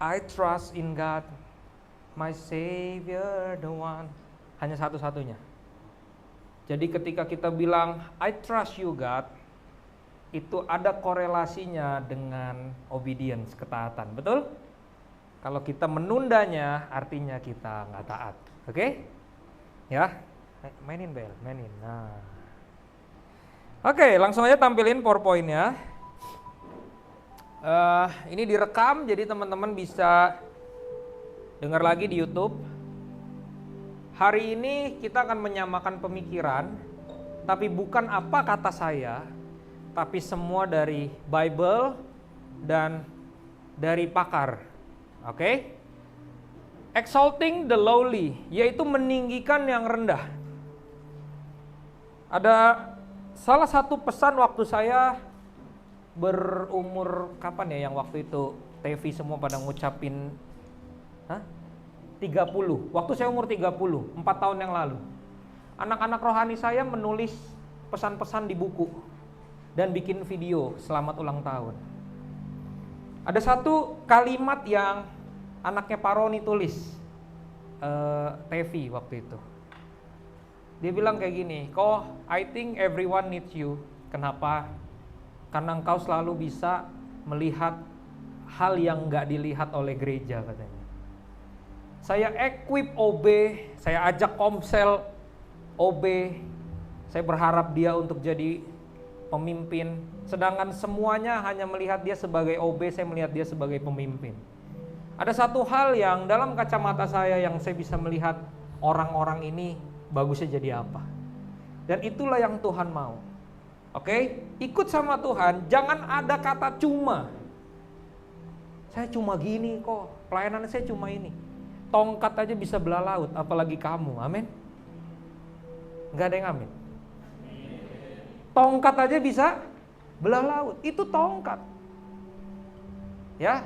I trust in God, my Savior, the one. Hanya satu-satunya. Jadi ketika kita bilang I trust you God, itu ada korelasinya dengan obedience, ketaatan. Betul? Kalau kita menundanya, artinya kita nggak taat. Oke? Ya, mainin bel, mainin. Nah, oke, langsung aja tampilin PowerPoint-nya. Ini direkam, jadi teman-teman bisa dengar lagi di YouTube. Hari ini kita akan menyamakan pemikiran, tapi bukan apa kata saya, tapi semua dari Bible dan dari pakar. Oke? Exalting the lowly, yaitu meninggikan yang rendah. Ada salah satu pesan waktu saya berumur kapan ya, yang waktu itu TV semua pada ngucapin 30. Waktu saya umur 30, 4 tahun yang lalu. Anak-anak rohani saya menulis pesan-pesan di buku dan bikin video selamat ulang tahun. Ada satu kalimat yang anaknya Pak Roni tulis, Tevi waktu itu. Dia bilang kayak gini, I think everyone needs you. Kenapa? Karena engkau selalu bisa melihat hal yang gak dilihat oleh gereja, katanya. Saya equip OB, saya ajak Komsel OB, saya berharap dia untuk jadi pemimpin. Sedangkan semuanya hanya melihat dia sebagai OB, saya melihat dia sebagai pemimpin. Ada satu hal yang dalam kacamata saya yang saya bisa melihat orang-orang ini bagusnya jadi apa. Dan itulah yang Tuhan mau. Oke? Ikut sama Tuhan, jangan ada kata cuma. Saya cuma gini kok, pelayanan saya cuma ini. Tongkat aja bisa belah laut, apalagi kamu, amin? Gak ada yang amin? Tongkat aja bisa belah laut, itu tongkat. Ya,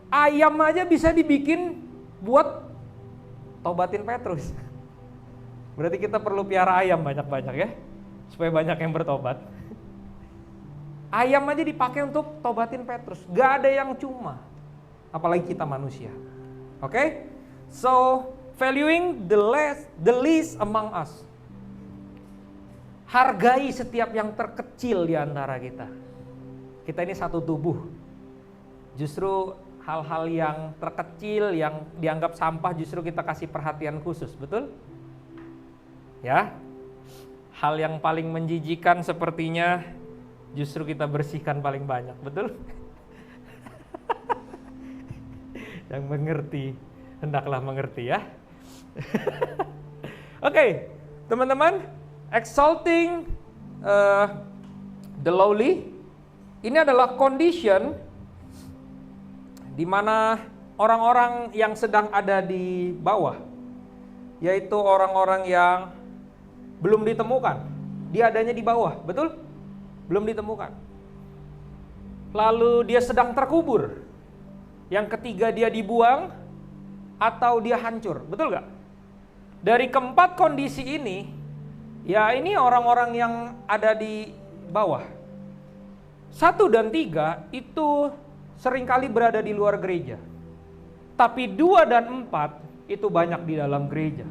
ayam aja bisa dibikin buat tobatin Petrus. Berarti kita perlu piara ayam banyak-banyak ya, supaya banyak yang bertobat. Ayam aja dipakai untuk tobatin Petrus, gak ada yang cuma, apalagi kita manusia. Oke? So, valuing the least among us. Hargai setiap yang terkecil di antara kita. Kita ini satu tubuh. Justru hal-hal yang terkecil, yang dianggap sampah, justru kita kasih perhatian khusus, betul? Ya. Hal yang paling menjijikan sepertinya justru kita bersihkan paling banyak, betul? Yang mengerti, hendaklah mengerti ya. Oke, teman-teman, exalting the lowly, ini adalah condition di mana orang-orang yang sedang ada di bawah, yaitu orang-orang yang belum ditemukan, dia adanya di bawah, betul? Belum ditemukan. Lalu dia sedang terkubur. Yang ketiga dia dibuang atau dia hancur, betul gak? Dari keempat kondisi ini, ya ini orang-orang yang ada di bawah. 1 dan 3 itu seringkali berada di luar gereja. Tapi 2 dan 4 itu banyak di dalam gereja.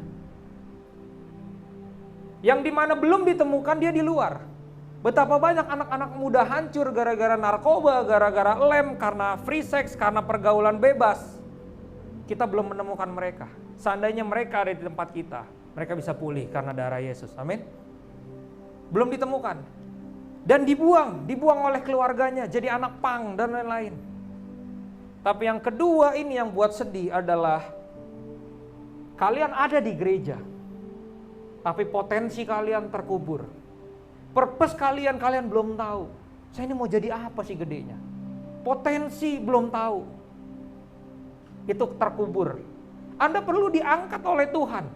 Yang dimana belum ditemukan dia di luar. Betapa banyak anak-anak muda hancur gara-gara narkoba, gara-gara lem, karena free sex, karena pergaulan bebas. Kita belum menemukan mereka. Seandainya mereka ada di tempat kita, mereka bisa pulih karena darah Yesus. Amin. Belum ditemukan. Dan dibuang oleh keluarganya, jadi anak pang dan lain-lain. Tapi yang kedua ini yang buat sedih adalah kalian ada di gereja, tapi potensi kalian terkubur. Purpose kalian belum tahu. Saya ini mau jadi apa sih gedenya? Potensi belum tahu. Itu terkubur. Anda perlu diangkat oleh Tuhan.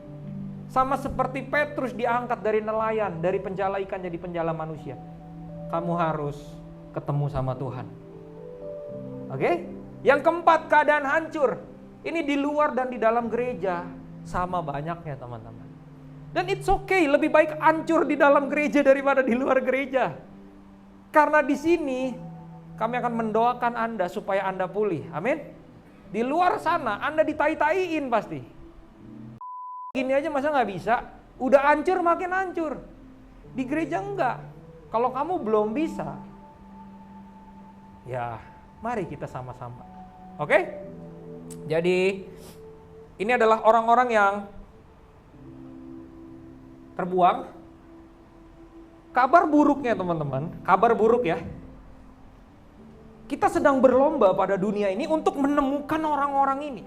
Sama seperti Petrus diangkat dari nelayan, dari penjala ikan jadi penjala manusia. Kamu harus ketemu sama Tuhan. Oke? Yang keempat, keadaan hancur. Ini di luar dan di dalam gereja sama banyaknya, teman-teman. Dan it's okay, lebih baik hancur di dalam gereja daripada di luar gereja. Karena di sini kami akan mendoakan Anda supaya Anda pulih. Amin. Di luar sana Anda ditai-taiin pasti. Gini aja masa nggak bisa? Udah hancur makin hancur. Di gereja enggak. Kalau kamu belum bisa, ya mari kita sama-sama. Oke? Jadi ini adalah orang-orang yang terbuang. Kabar buruknya teman-teman, kabar buruk ya. Kita sedang berlomba pada dunia ini untuk menemukan orang-orang ini.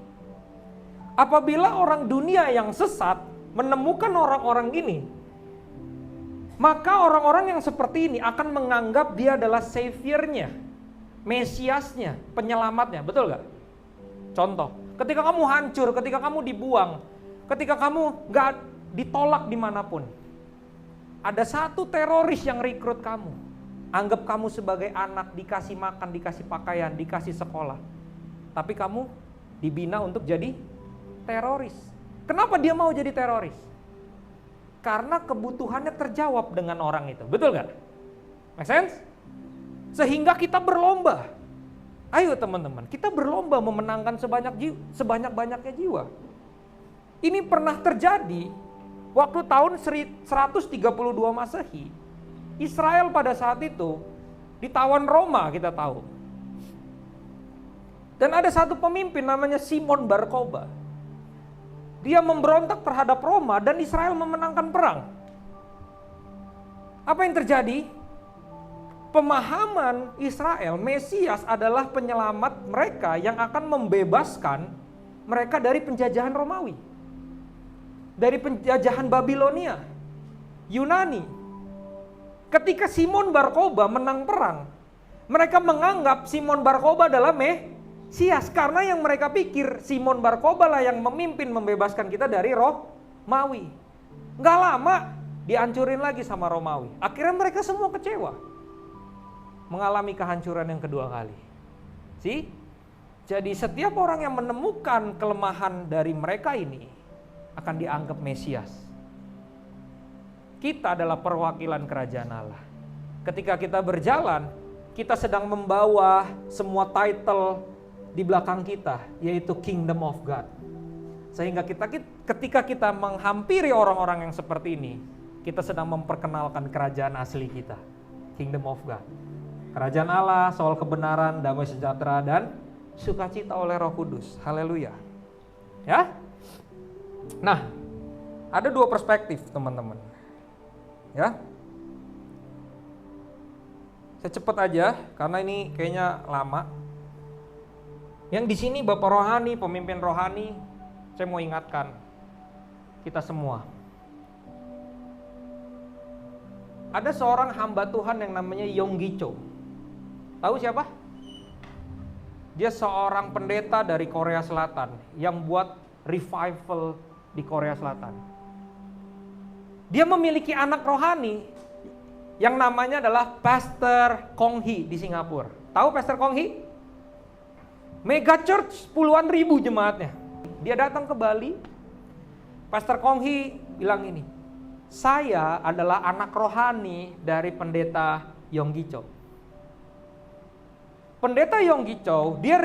Apabila orang dunia yang sesat menemukan orang-orang ini, maka orang-orang yang seperti ini akan menganggap dia adalah saviornya, mesiasnya, penyelamatnya, betul gak? Contoh, ketika kamu hancur, ketika kamu dibuang, ketika kamu gak ditolak dimanapun, ada satu teroris yang rekrut kamu, anggap kamu sebagai anak, dikasih makan, dikasih pakaian, dikasih sekolah, tapi kamu dibina untuk jadi teroris. Kenapa dia mau jadi teroris? Karena kebutuhannya terjawab dengan orang itu, betul gak? Make sense? Sehingga kita berlomba. Ayo teman-teman, kita berlomba memenangkan sebanyak-banyaknya jiwa. Ini pernah terjadi waktu tahun 132 Masehi. Israel pada saat itu ditawan Roma, kita tahu. Dan ada satu pemimpin namanya Simon Bar Kokhba. Dia memberontak terhadap Roma dan Israel memenangkan perang. Apa yang terjadi? Pemahaman Israel, Mesias adalah penyelamat mereka yang akan membebaskan mereka dari penjajahan Romawi. Dari penjajahan Babilonia, Yunani. Ketika Simon Bar Kokhba menang perang, mereka menganggap Simon Bar Kokhba adalah Mesias, karena yang mereka pikir Simon Bar Kokhba lah yang memimpin membebaskan kita dari Romawi. Gak lama dihancurin lagi sama Romawi. Akhirnya mereka semua kecewa, mengalami kehancuran yang kedua kali. Jadi setiap orang yang menemukan kelemahan dari mereka ini akan dianggap Mesias. Kita adalah perwakilan kerajaan Allah. Ketika kita berjalan, kita sedang membawa semua title di belakang kita, yaitu Kingdom of God. Sehingga ketika kita menghampiri orang-orang yang seperti ini, kita sedang memperkenalkan kerajaan asli kita, Kingdom of God. Kerajaan Allah, soal kebenaran, damai sejahtera, dan sukacita oleh Roh Kudus. Haleluya. Ya. Nah, ada dua perspektif teman-teman. Ya. Saya cepat aja karena ini kayaknya lama. Yang di sini Bapak rohani, pemimpin rohani, saya mau ingatkan kita semua. Ada seorang hamba Tuhan yang namanya Yonggi Cho. Tahu siapa? Dia seorang pendeta dari Korea Selatan yang buat revival di Korea Selatan. Dia memiliki anak rohani yang namanya adalah Pastor Kong Hee di Singapura. Tahu Pastor Kong Hee? Mega church puluhan ribu jemaatnya. Dia datang ke Bali. Pastor Kong Hee bilang ini, saya adalah anak rohani dari pendeta Yonggi Cho. Pendeta Yonggi Cho, dia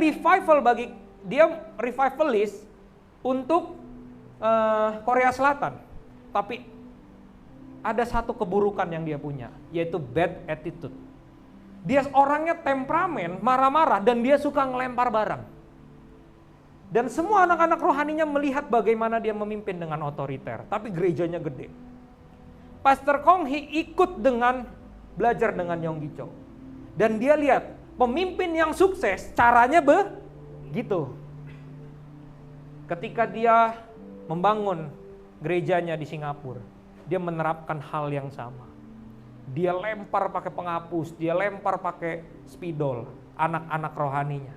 revivalist untuk Korea Selatan. Tapi ada satu keburukan yang dia punya, yaitu bad attitude. Dia orangnya temperamen, marah-marah, dan dia suka ngelempar barang. Dan semua anak-anak rohaninya melihat bagaimana dia memimpin dengan otoriter, tapi gerejanya gede. Pastor Kong Hee ikut belajar dengan Yonggi Cho. Dan dia lihat, pemimpin yang sukses, caranya begitu. Ketika dia membangun gerejanya di Singapura, dia menerapkan hal yang sama. Dia lempar pakai penghapus, dia lempar pakai spidol anak-anak rohaninya.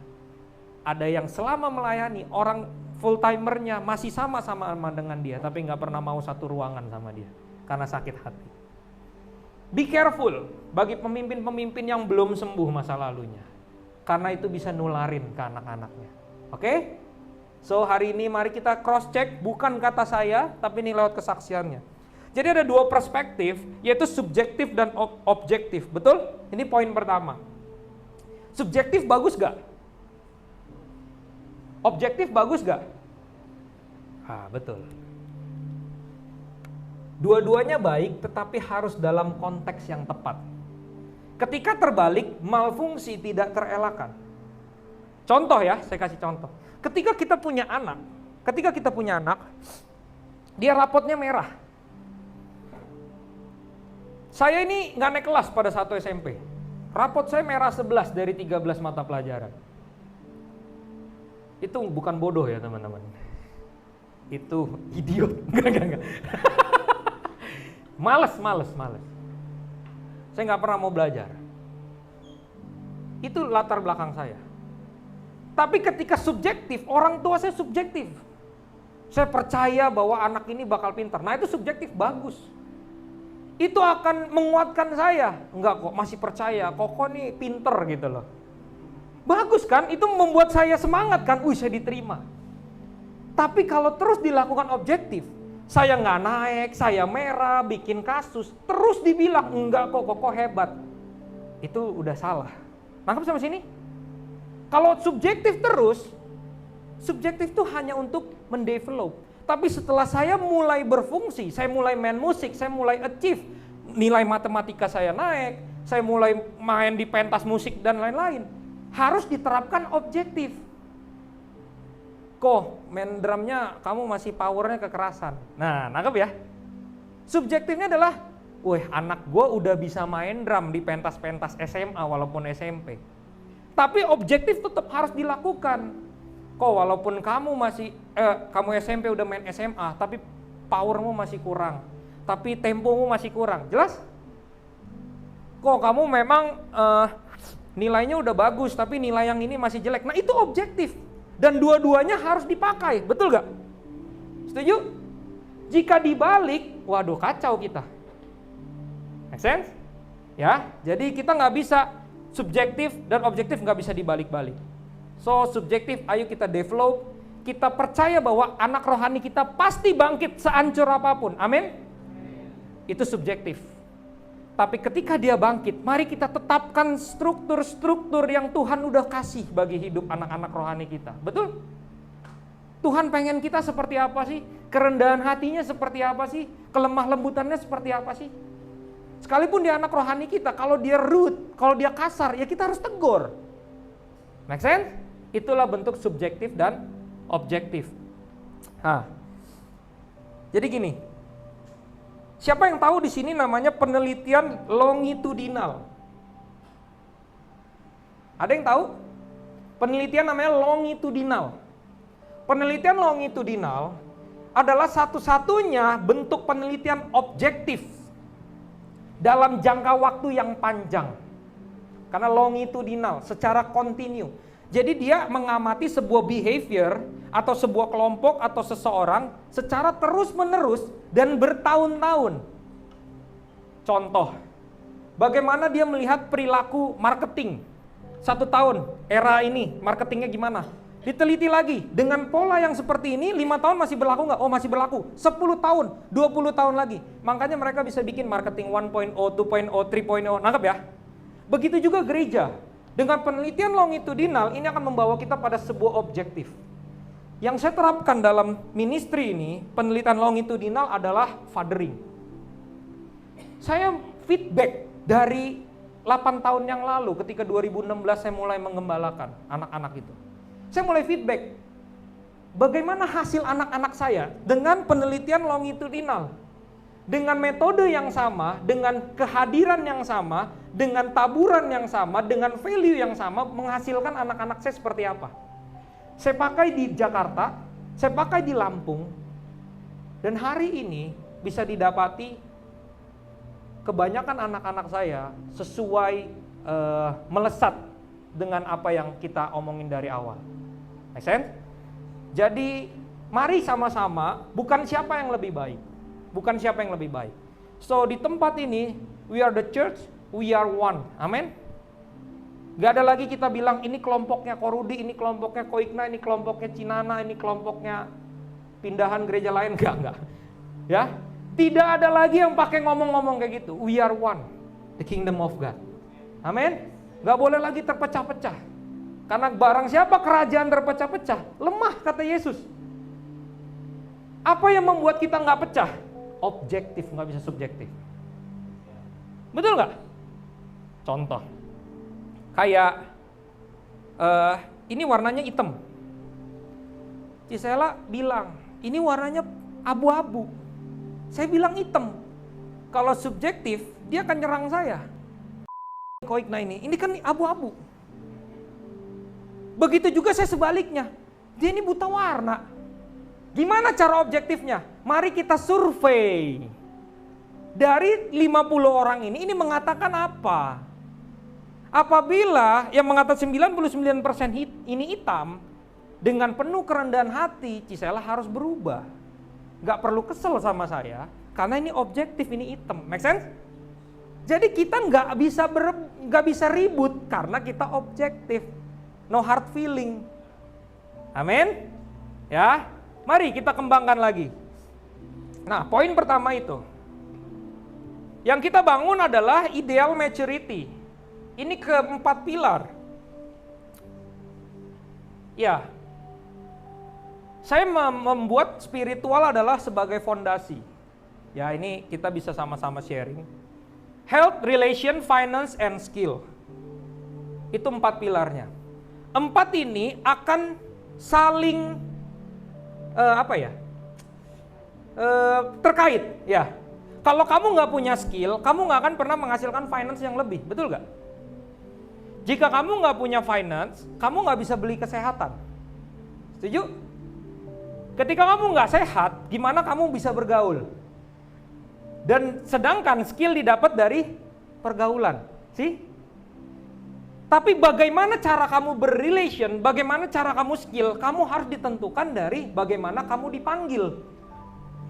Ada yang selama melayani, orang full timernya masih sama-sama dengan dia, tapi nggak pernah mau satu ruangan sama dia karena sakit hati. Be careful bagi pemimpin-pemimpin yang belum sembuh masa lalunya, karena itu bisa nularin ke anak-anaknya. Oke? So hari ini mari kita cross check, bukan kata saya, tapi ini lewat kesaksiannya. Jadi ada dua perspektif, yaitu subjektif dan objektif. Betul? Ini poin pertama. Subjektif bagus gak? Objektif bagus gak? Betul. Dua-duanya baik, tetapi harus dalam konteks yang tepat. Ketika terbalik, malfungsi tidak terelakkan. Contoh ya, saya kasih contoh. Ketika kita punya anak, dia rapotnya merah. Saya ini nggak naik kelas pada satu SMP. Rapot saya merah 11 dari 13 mata pelajaran. Itu bukan bodoh ya teman-teman. Itu idiot. Enggak. Males. Saya nggak pernah mau belajar. Itu latar belakang saya. Tapi ketika subjektif, orang tua saya subjektif. Saya percaya bahwa anak ini bakal pintar. Nah itu subjektif, bagus. Itu akan menguatkan saya. Enggak kok, masih percaya. Koko nih pinter gitu loh. Bagus kan? Itu membuat saya semangat kan? Saya diterima. Tapi kalau terus dilakukan objektif, saya nggak naik, saya merah, bikin kasus, terus dibilang enggak kok, Koko hebat. Itu udah salah. Nangkep sampai sini? Kalau subjektif terus, subjektif itu hanya untuk mendevelop. Tapi setelah saya mulai berfungsi, saya mulai main musik, saya mulai achieve, nilai matematika saya naik, saya mulai main di pentas musik dan lain-lain, harus diterapkan objektif. Kok main drumnya kamu masih powernya kekerasan. Nah, nangkep ya? Subjektifnya adalah, anak gue udah bisa main drum di pentas-pentas SMA walaupun SMP. Tapi objektif tetap harus dilakukan. Kok walaupun kamu SMP udah main SMA, tapi powermu masih kurang, tapi tempomu masih kurang. Jelas? Kok kamu memang nilainya udah bagus, tapi nilai yang ini masih jelek. Nah itu objektif. Dan dua-duanya harus dipakai, betul gak? Setuju? Jika dibalik, waduh kacau kita. Make sense? Ya, jadi kita nggak bisa subjektif dan objektif nggak bisa dibalik-balik. So subjektif, ayo kita develop, kita percaya bahwa anak rohani kita pasti bangkit sehancur apapun, amin? Itu subjektif. Tapi ketika dia bangkit, mari kita tetapkan struktur-struktur yang Tuhan udah kasih bagi hidup anak-anak rohani kita. Betul? Tuhan pengen kita seperti apa sih? Kerendahan hatinya seperti apa sih? Kelemah lembutannya seperti apa sih? Sekalipun dia anak rohani kita, kalau dia rude, kalau dia kasar, ya kita harus tegur. Make sense? Itulah bentuk subjektif dan objektif. Jadi gini, siapa yang tahu di sini namanya penelitian longitudinal? Ada yang tahu? Penelitian namanya longitudinal. Penelitian longitudinal adalah satu-satunya bentuk penelitian objektif dalam jangka waktu yang panjang. Karena longitudinal, secara kontinu. Jadi dia mengamati sebuah behavior atau sebuah kelompok atau seseorang secara terus-menerus dan bertahun-tahun. Contoh, bagaimana dia melihat perilaku marketing. 1 tahun, era ini, marketingnya gimana? Diteliti lagi, dengan pola yang seperti ini 5 tahun masih berlaku nggak? Oh masih berlaku, 10 tahun, 20 tahun lagi. Makanya mereka bisa bikin marketing 1.0, 2.0, 3.0, nangkep ya? Begitu juga gereja. Dengan penelitian longitudinal, ini akan membawa kita pada sebuah objektif. Yang saya terapkan dalam ministry ini, penelitian longitudinal adalah fathering. Saya feedback dari 8 tahun yang lalu ketika 2016 saya mulai mengembalakan anak-anak itu. Saya mulai feedback, bagaimana hasil anak-anak saya dengan penelitian longitudinal. Dengan metode yang sama, dengan kehadiran yang sama, dengan taburan yang sama, dengan value yang sama, menghasilkan anak-anak saya seperti apa. Saya pakai di Jakarta, saya pakai di Lampung, dan hari ini bisa didapati kebanyakan anak-anak saya sesuai melesat dengan apa yang kita omongin dari awal. Make sense? Jadi mari sama-sama, bukan siapa yang lebih baik. Bukan siapa yang lebih baik. So di tempat ini, we are the church, we are one. Amin. Gak ada lagi kita bilang ini kelompoknya Korudi, ini kelompoknya Koikna, ini kelompoknya Cinana, ini kelompoknya pindahan gereja lain. Enggak. Ya, tidak ada lagi yang pakai ngomong-ngomong kayak gitu. We are one, the kingdom of God. Amin. Gak boleh lagi terpecah-pecah. Karena barang siapa kerajaan terpecah-pecah, lemah kata Yesus. Apa yang membuat kita nggak pecah? Objektif, nggak bisa subjektif. Betul nggak? Contoh, kayak ini warnanya hitam. Cisela bilang, ini warnanya abu-abu. Saya bilang hitam. Kalau subjektif, dia akan nyerang saya. Koikna ini kan abu-abu. Begitu juga saya sebaliknya. Dia ini buta warna. Gimana cara objektifnya? Mari kita survei. Dari 50 orang ini mengatakan apa? Apabila yang mengatakan 99% ini hitam, dengan penuh kerendahan hati, Cisela harus berubah. Gak perlu kesel sama saya, karena ini objektif, ini hitam. Make sense? Jadi kita nggak bisa ribut karena kita objektif. No hard feeling. Amin? Ya, mari kita kembangkan lagi. Nah, poin pertama itu. Yang kita bangun adalah ideal maturity. Ini keempat pilar. Ya, saya membuat spiritual adalah sebagai fondasi. Ya, ini kita bisa sama-sama sharing. Health, relation, finance, and skill. Itu 4 pilarnya. 4 ini akan saling terkait. Ya, kalau kamu nggak punya skill, kamu nggak akan pernah menghasilkan finance yang lebih, betul nggak? Jika kamu nggak punya finance, kamu nggak bisa beli kesehatan. Setuju? Ketika kamu nggak sehat, gimana kamu bisa bergaul? Dan sedangkan skill didapat dari pergaulan, sih? Tapi bagaimana cara kamu berrelation, bagaimana cara kamu skill, kamu harus ditentukan dari bagaimana kamu dipanggil.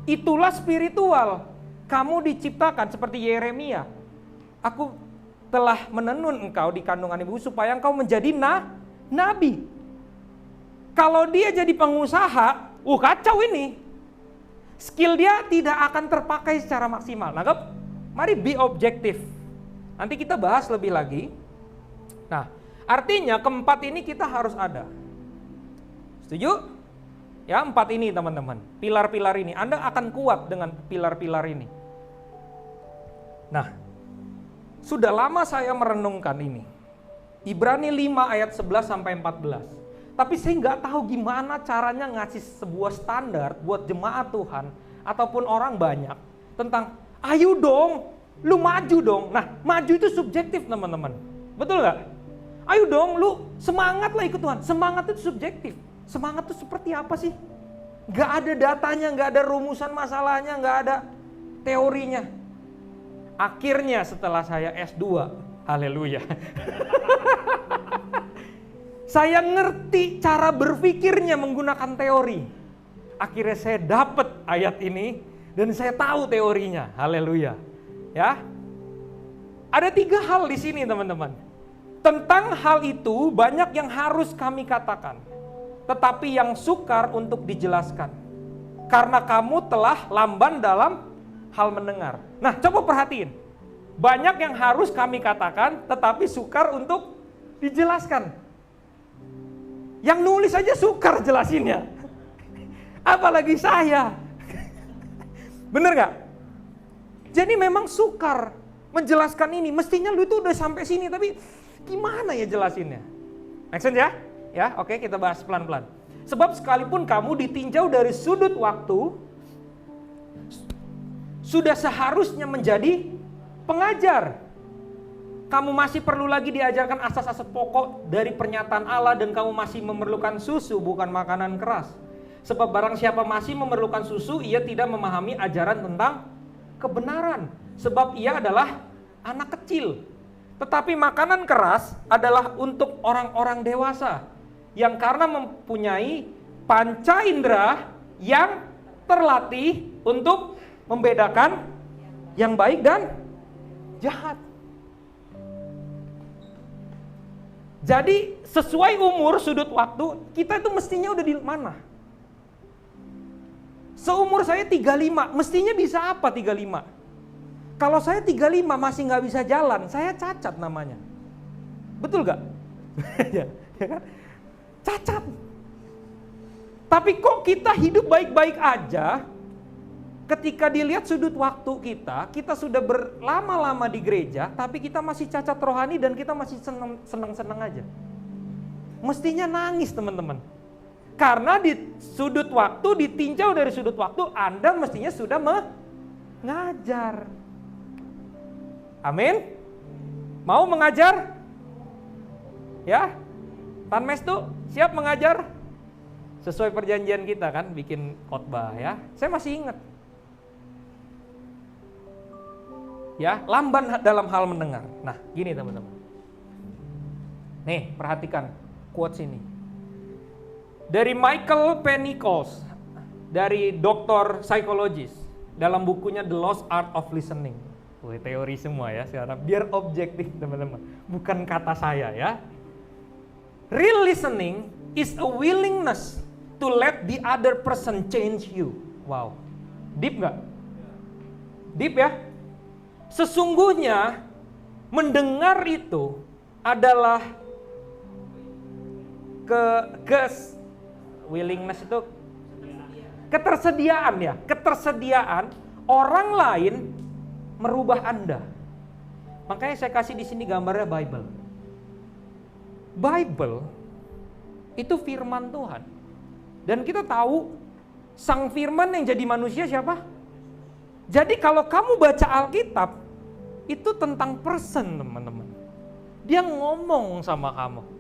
Itulah spiritual. Kamu diciptakan seperti Yeremia. Aku telah menenun engkau di kandungan ibu supaya engkau menjadi nabi. Kalau dia jadi pengusaha, kacau ini. Skill dia tidak akan terpakai secara maksimal. Nangkep? Mari be objektif. Nanti kita bahas lebih lagi. Nah, artinya keempat ini kita harus ada. Setuju? Ya, 4 ini teman-teman. Pilar-pilar ini. Anda akan kuat dengan pilar-pilar ini. Nah, sudah lama saya merenungkan ini. Ibrani 5 ayat 11 sampai 14. Tapi saya nggak tahu gimana caranya ngasih sebuah standar buat jemaat Tuhan ataupun orang banyak tentang ayo dong, lu maju dong. Nah, maju itu subjektif teman-teman. Betul nggak? Ayo dong, lu semangat lah ikut Tuhan. Semangat itu subjektif. Semangat itu seperti apa sih? Nggak ada datanya, nggak ada rumusan masalahnya, nggak ada teorinya. Akhirnya setelah saya S2, haleluya. Saya ngerti cara berpikirnya menggunakan teori. Akhirnya saya dapat ayat ini dan saya tahu teorinya. Haleluya. Ya. Ada 3 hal di sini teman-teman. Tentang hal itu banyak yang harus kami katakan. Tetapi yang sukar untuk dijelaskan. Karena kamu telah lamban dalam hal mendengar. Nah, coba perhatiin. Banyak yang harus kami katakan tetapi sukar untuk dijelaskan. Yang nulis aja sukar jelasinnya. Apalagi saya. Bener gak? Jadi memang sukar menjelaskan ini. Mestinya lu itu udah sampai sini, tapi gimana ya jelasinnya? Make sense ya? Ya, oke, kita bahas pelan-pelan. Sebab sekalipun kamu ditinjau dari sudut waktu, sudah seharusnya menjadi pengajar. Kamu masih perlu lagi diajarkan asas-asas pokok dari pernyataan Allah dan kamu masih memerlukan susu, bukan makanan keras. Sebab barang siapa masih memerlukan susu, ia tidak memahami ajaran tentang kebenaran. Sebab ia adalah anak kecil. Tetapi makanan keras adalah untuk orang-orang dewasa yang karena mempunyai panca indera yang terlatih untuk membedakan yang baik dan jahat. Jadi sesuai umur, sudut waktu, kita itu mestinya udah di mana? Seumur saya 35, mestinya bisa apa 35? Kalau saya 35 masih nggak bisa jalan, saya cacat namanya. Betul gak? ya kan? Cacat. Tapi kok kita hidup baik-baik aja, ketika dilihat sudut waktu kita sudah berlama-lama di gereja, tapi kita masih cacat rohani dan kita masih senang-senang aja. Mestinya nangis teman-teman. Karena di sudut waktu, ditinjau dari sudut waktu, Anda mestinya sudah mengajar. Amin. Mau mengajar? Ya? Tan Mes tuh siap mengajar? Sesuai perjanjian kita kan, bikin khotbah ya. Saya masih ingat. Ya, lamban dalam hal mendengar. Nah, gini teman-teman. Nih, perhatikan quotes ini. Dari Michael P. Nichols, dari doktor psikologis, dalam bukunya The Lost Art of Listening. Wih, teori semua ya sekarang, biar objektif teman-teman. Bukan kata saya ya. Real listening is a willingness to let the other person change you. Wow, deep nggak? Deep ya? Sesungguhnya mendengar itu adalah willingness itu ketersediaan ya, ketersediaan orang lain merubah Anda. Makanya saya kasih di sini gambarnya Bible. Bible itu firman Tuhan. Dan kita tahu sang firman yang jadi manusia siapa? Jadi kalau kamu baca Alkitab, itu tentang person teman-teman. Dia ngomong sama kamu.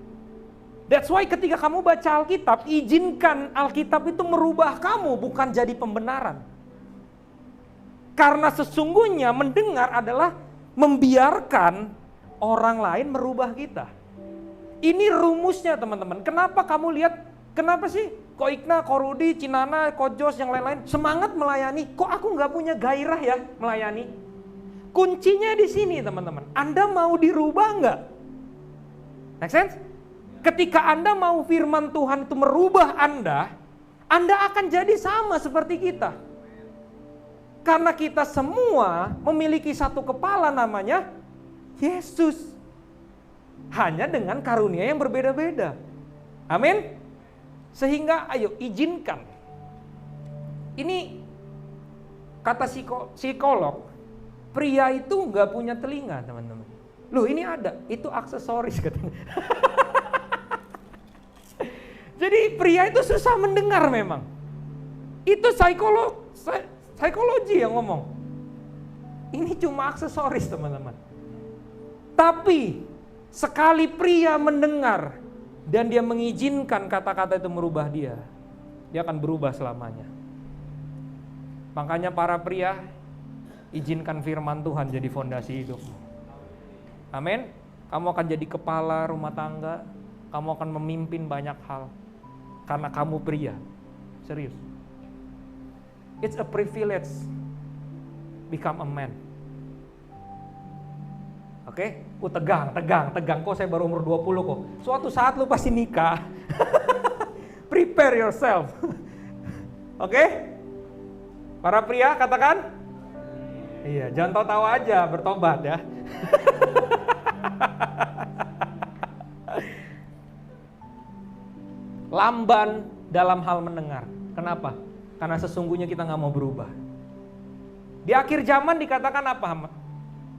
That's why ketika kamu baca Alkitab, izinkan Alkitab itu merubah kamu, bukan jadi pembenaran. Karena sesungguhnya mendengar adalah membiarkan orang lain merubah kita. Ini rumusnya teman-teman. Kenapa kamu lihat, kenapa sih Ko Ikna, Ko Rudi, Cinana, Ko Jos, yang lain-lain semangat melayani, kok aku nggak punya gairah ya melayani? Kuncinya di sini teman-teman. Anda mau dirubah nggak? Make sense? Ketika Anda mau firman Tuhan itu merubah Anda akan jadi sama seperti kita. Karena kita semua memiliki satu kepala namanya Yesus. Hanya dengan karunia yang berbeda-beda. Amin. Sehingga ayo izinkan. Ini kata psikolog, pria itu nggak punya telinga teman-teman. Loh ini ada, itu aksesoris katanya. Jadi pria itu susah mendengar memang. Itu psikologi yang ngomong. Ini cuma aksesoris teman-teman. Tapi sekali pria mendengar dan dia mengizinkan kata-kata itu merubah dia akan berubah selamanya. Makanya para pria, izinkan firman Tuhan jadi fondasi hidupmu. Amin. Kamu akan jadi kepala rumah tangga, kamu akan memimpin banyak hal. Karena kamu pria. Serius. It's a privilege become a man. Oke? Tegang. Kok saya baru umur 20 kok. Suatu saat lu pasti nikah. Prepare yourself. Oke? Para pria katakan? Iya, jangan tahu-tahu aja, bertobat ya. Lamban dalam hal mendengar. Kenapa? Karena sesungguhnya kita nggak mau berubah. Di akhir zaman dikatakan apa?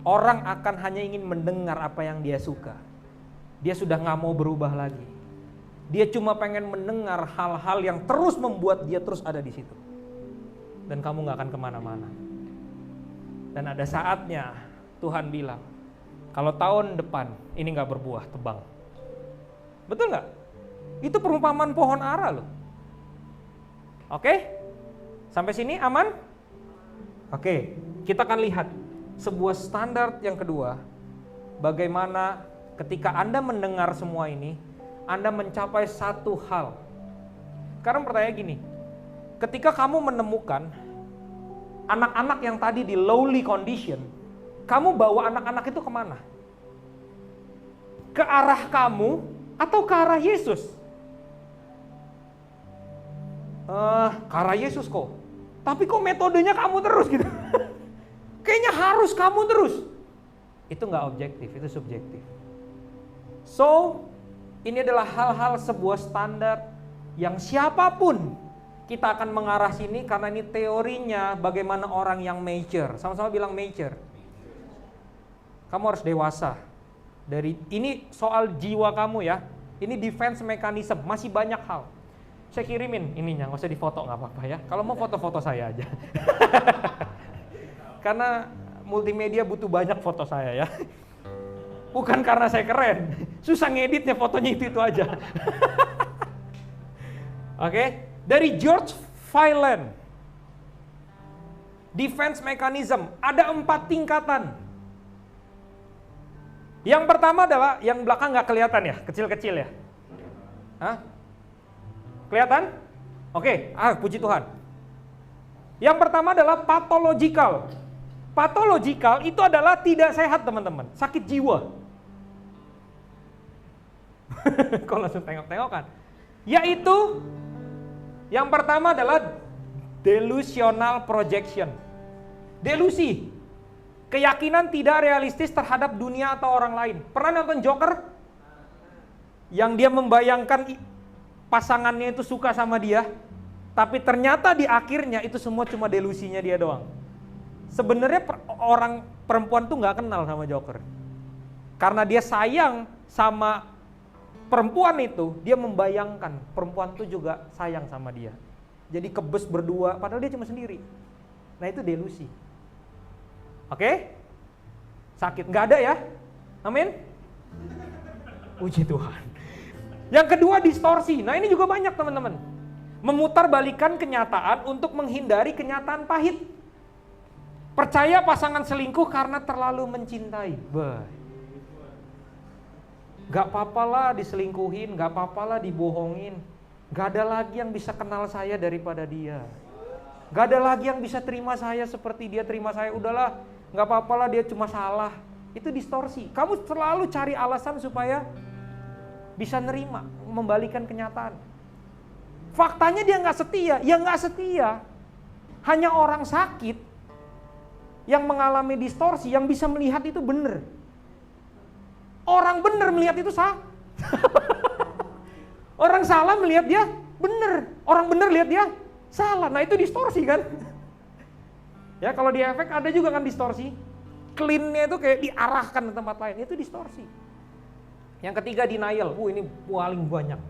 Orang akan hanya ingin mendengar apa yang dia suka. Dia sudah nggak mau berubah lagi. Dia cuma pengen mendengar hal-hal yang terus membuat dia terus ada di situ. Dan kamu nggak akan kemana-mana. Dan ada saatnya Tuhan bilang, kalau tahun depan ini nggak berbuah, tebang. Betul nggak? Itu perumpamaan pohon ara loh. Oke? Sampai sini aman? Oke, kita akan lihat sebuah standar yang kedua. Bagaimana ketika Anda mendengar semua ini, Anda mencapai satu hal. Sekarang pertanyaan gini, ketika kamu menemukan anak-anak yang tadi di lowly condition, kamu bawa anak-anak itu kemana? Ke arah kamu atau ke arah Yesus? Ke arah Yesus kok. Tapi kok metodenya kamu terus gitu? Kayaknya harus kamu terus. Itu nggak objektif, itu subjektif. So, Ini adalah hal-hal sebuah standar yang siapapun kita akan mengarah sini karena ini teorinya bagaimana orang yang mature. Sama-sama bilang mature. Kamu harus dewasa. Ini soal jiwa kamu ya. Ini defense mechanism, masih banyak hal. Saya kirimin ininya, nggak usah difoto nggak apa-apa ya. Kalau mau foto-foto saya aja. Karena multimedia butuh banyak foto saya ya. Bukan karena saya keren, susah ngeditnya fotonya itu aja. Oke, dari George Phelan, defense mechanism, ada 4 tingkatan. Yang pertama adalah, yang belakang nggak kelihatan ya, kecil-kecil ya. Hah? Kelihatan? Oke, puji Tuhan. Yang pertama adalah pathological. Pathological itu adalah tidak sehat teman-teman, sakit jiwa. Kok langsung tengok-tengokan? Yaitu yang pertama adalah delusional projection. Delusi, keyakinan tidak realistis terhadap dunia atau orang lain. Pernah nonton Joker? Yang dia membayangkan pasangannya itu suka sama dia, tapi ternyata di akhirnya itu semua cuma delusinya dia doang. Sebenarnya orang perempuan tuh nggak kenal sama Joker, karena dia sayang sama perempuan itu, dia membayangkan perempuan itu juga sayang sama dia. Jadi kebes berdua, padahal dia cuma sendiri. Nah itu delusi. Oke? Sakit, nggak ada ya? Amin? Puji Tuhan. Yang kedua distorsi. Nah ini juga banyak teman-teman. Memutarbalikkan kenyataan untuk menghindari kenyataan pahit. Percaya pasangan selingkuh karena terlalu mencintai. Gak apa-apalah diselingkuhin, gak apa-apalah dibohongin. Gak ada lagi yang bisa kenal saya daripada dia. Gak ada lagi yang bisa terima saya seperti dia terima saya. Udahlah, gak apa-apalah dia cuma salah. Itu distorsi. Kamu selalu cari alasan supaya bisa nerima, membalikan kenyataan. Faktanya dia gak setia. Ya gak setia. Hanya orang sakit yang mengalami distorsi yang bisa melihat itu benar. Orang benar melihat itu salah. Orang salah melihat dia benar. Orang benar lihat dia salah. Nah itu distorsi kan. Ya kalau di efek ada juga kan distorsi. Clean-nya itu kayak diarahkan ke tempat lain. Itu distorsi. Yang ketiga denial. Ini paling banyak.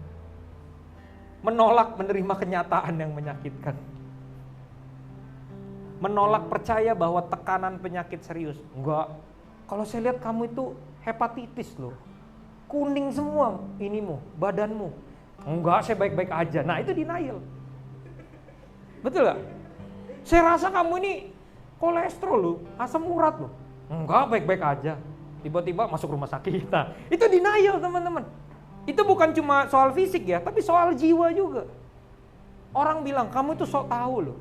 Menolak menerima kenyataan yang menyakitkan. Menolak percaya bahwa tekanan penyakit serius. Enggak. Kalau saya lihat kamu itu hepatitis loh. Kuning semua inimu, badanmu. Enggak, saya baik-baik aja. Nah itu denial. Betul gak? Saya rasa kamu ini kolesterol loh, asam urat loh. Enggak, baik-baik aja. Tiba-tiba masuk rumah sakit. Nah, itu denial teman-teman. Itu bukan cuma soal fisik ya, tapi soal jiwa juga. Orang bilang, kamu itu sok tahu loh.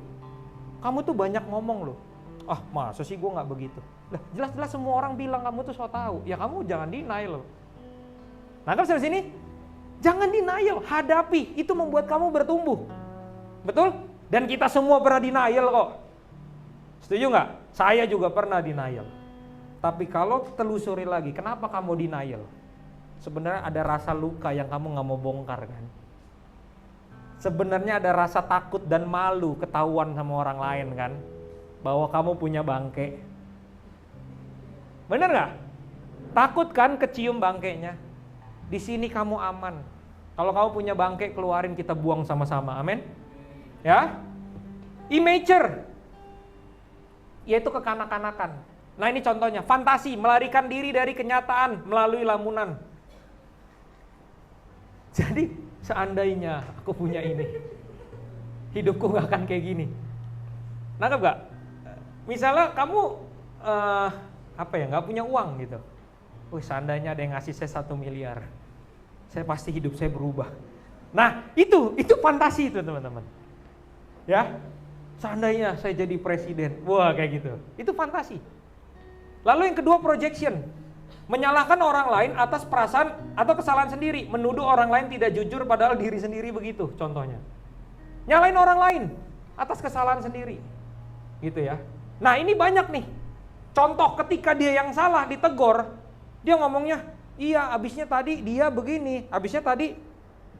Kamu tuh banyak ngomong loh. Ah masa sih gue gak begitu. Lah jelas-jelas semua orang bilang kamu tuh sok tahu. Ya kamu jangan denial loh. Nangkap sampai sini? Jangan denial, hadapi. Itu membuat kamu bertumbuh. Betul? Dan kita semua pernah denial kok. Setuju nggak? Saya juga pernah denial. Tapi kalau telusuri lagi, kenapa kamu denial? Sebenarnya ada rasa luka yang kamu nggak mau bongkar kan? Sebenarnya ada rasa takut dan malu ketahuan sama orang lain kan? Bahwa kamu punya bangke. Bener nggak? Takut kan kecium bangkainya? Di sini kamu aman. Kalau kamu punya bangkai, keluarin kita buang sama-sama. Amin. Ya. Immature, yaitu kekanak-kanakan. Nah ini contohnya, fantasi, melarikan diri dari kenyataan melalui lamunan. Jadi seandainya aku punya ini, hidupku gak akan kayak gini. Nangkep gak? Misalnya kamu gak punya uang gitu. Seandainya ada yang ngasih saya 1 miliar, saya pasti hidup saya berubah. Nah itu fantasi itu teman-teman. Ya, seandainya saya jadi presiden, wah kayak gitu. Itu fantasi. Lalu yang kedua projection, menyalahkan orang lain atas perasaan atau kesalahan sendiri, menuduh orang lain tidak jujur padahal diri sendiri begitu. Contohnya, nyalain orang lain atas kesalahan sendiri, gitu ya. Nah ini banyak nih contoh ketika dia yang salah ditegur, dia ngomongnya, Iya, abisnya tadi dia begini, abisnya tadi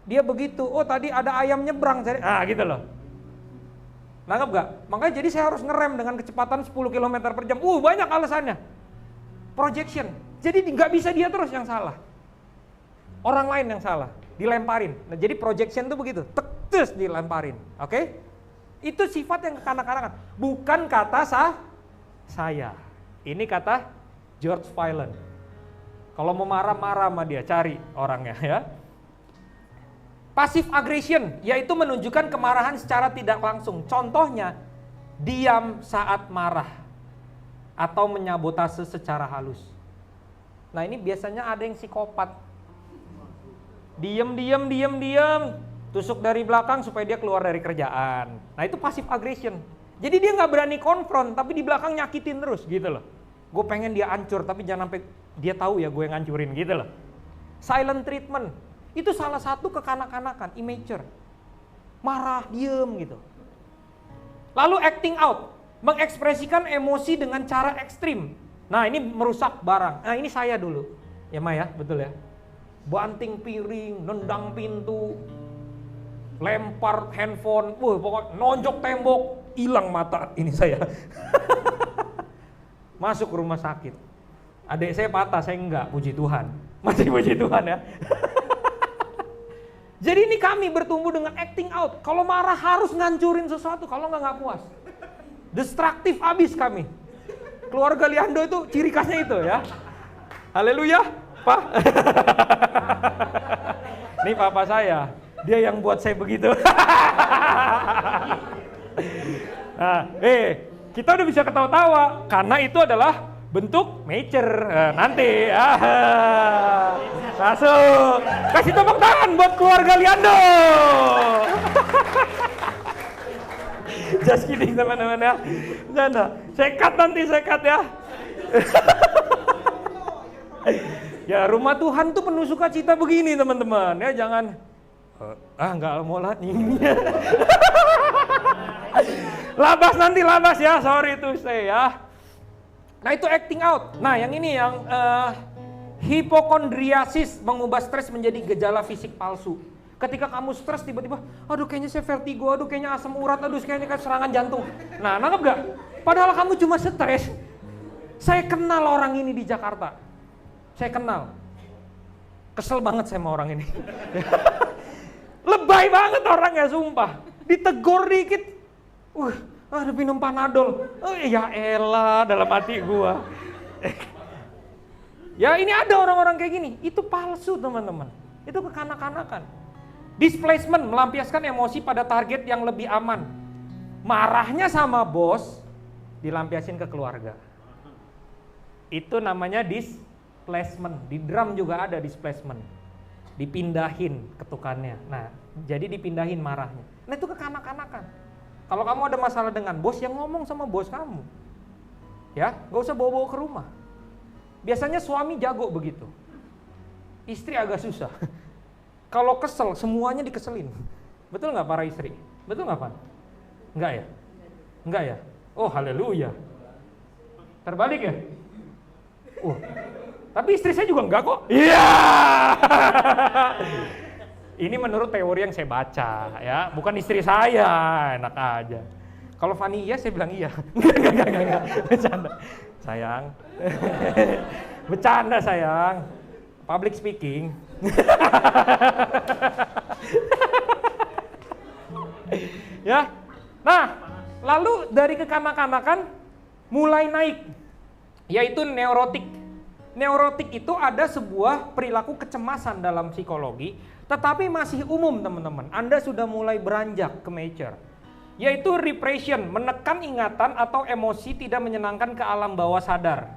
dia begitu. Oh, tadi ada ayam nyebrang. Gitu loh. Nangkep gak? Makanya jadi saya harus ngerem dengan kecepatan 10 km per jam. Banyak alasannya. Projection. Jadi nggak bisa dia terus yang salah. Orang lain yang salah, dilemparin. Nah, jadi projection itu begitu, terus dilemparin. Oke? Itu sifat yang kekanak-kanakan. Bukan kata saya. Ini kata George Filon. Kalau mau marah-marah sama dia, cari orangnya ya. Passive aggression, yaitu menunjukkan kemarahan secara tidak langsung. Contohnya, diam saat marah atau menyabotase secara halus. Nah, ini biasanya ada yang psikopat. Diam, tusuk dari belakang supaya dia keluar dari kerjaan. Nah, itu passive aggression. Jadi dia nggak berani konfront, tapi di belakang nyakitin terus gitu loh. Gue pengen dia hancur, tapi jangan sampai dia tahu ya gue yang ngancurin gitu loh. Silent treatment, itu salah satu kekanak-kanakan, immature. Marah, diem gitu. Lalu acting out, mengekspresikan emosi dengan cara ekstrim. Nah, ini merusak barang. Nah, ini saya dulu. Ya, Ma ya, betul ya. Banting piring, nendang pintu, lempar handphone, pokoknya nonjok tembok, hilang mata ini saya. Masuk rumah sakit. Adik saya patah, saya enggak, puji Tuhan. Masih puji Tuhan ya. Jadi ini kami bertumbuh dengan acting out. Kalau marah harus ngancurin sesuatu, kalau nggak puas. Destruktif abis kami. Keluarga Liando itu ciri khasnya itu ya. Haleluya, Pak. Ini papa saya, dia yang buat saya begitu. Nah, kita udah bisa ketawa-tawa karena itu adalah bentuk mature. Nanti masuk. Kasih tepuk tangan buat keluarga Liando. Just kidding teman-teman ya. Canda. Sekat nanti sekat ya. Ya, rumah Tuhan tuh penuh sukacita begini teman-teman ya, jangan nggak mau lah ini. labas ya, sorry to say ya. Nah, itu acting out. Nah, yang ini yang hipokondriasis, mengubah stres menjadi gejala fisik palsu. Ketika kamu stres tiba-tiba, aduh kayaknya saya vertigo, aduh kayaknya asam urat, aduh kayaknya kayak serangan jantung. Nah, nangkep gak? Padahal kamu cuma stres. Saya kenal orang ini di Jakarta. Saya kenal. Kesel banget saya sama orang ini. Lebay banget orangnya, sumpah. Ditegur dikit, ada minum Panadol. Ya elah, dalam hati gua. Ya ini ada orang-orang kayak gini. Itu palsu teman-teman. Itu kekanak-kanakan. Displacement, melampiaskan emosi pada target yang lebih aman. Marahnya sama bos, dilampiasin ke keluarga. Itu namanya displacement. Di drum juga ada displacement. Dipindahin ketukannya. Nah, jadi dipindahin marahnya. Nah, itu kekanak-kanakan. Kalau kamu ada masalah dengan bos, yang ngomong sama bos kamu. Ya, gak usah bawa-bawa ke rumah. Biasanya suami jago begitu. Istri agak susah. Kalau kesel, semuanya dikeselin. Betul nggak para istri? Betul nggak, Pan? Enggak ya? Enggak ya? Oh, haleluya. Terbalik ya? Tapi istri saya juga enggak kok. Iya. Ini menurut teori yang saya baca ya, bukan istri saya, enak aja. Kalau Fani iya, saya bilang iya. Enggak. Bercanda. Sayang. Bercanda sayang. Public speaking. Ya. Nah, lalu dari kekanak-kanakan mulai naik, yaitu neurotik. Neurotik itu ada sebuah perilaku kecemasan dalam psikologi, tetapi masih umum teman-teman. Anda sudah mulai beranjak ke mature, yaitu repression, menekan ingatan atau emosi tidak menyenangkan ke alam bawah sadar.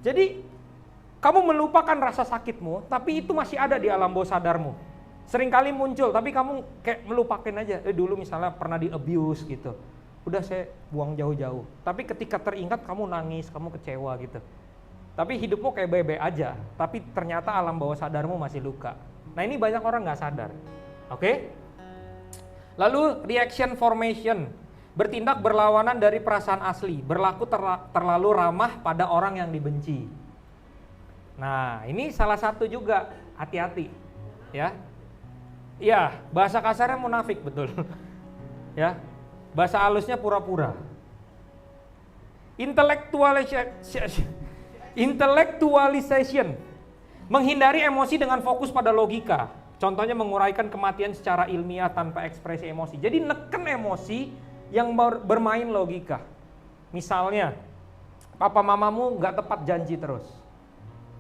Jadi kamu melupakan rasa sakitmu, tapi itu masih ada di alam bawah sadarmu. Seringkali muncul, tapi kamu kayak melupakan aja. Dulu misalnya pernah di abuse gitu, udah saya buang jauh-jauh. Tapi ketika teringat kamu nangis, kamu kecewa gitu. Tapi hidupmu kayak bebe aja, tapi ternyata alam bawah sadarmu masih luka. Nah, ini banyak orang nggak sadar. Oke? Lalu reaction formation, bertindak berlawanan dari perasaan asli, berlaku terlalu ramah pada orang yang dibenci. Nah, ini salah satu juga, hati-hati. Ya. Iya, bahasa kasarnya munafik, betul. Ya. Bahasa halusnya pura-pura. Intellectualization. Menghindari emosi dengan fokus pada logika. Contohnya menguraikan kematian secara ilmiah tanpa ekspresi emosi. Jadi neken emosi yang bermain logika. Misalnya, papa mamamu nggak tepat janji terus.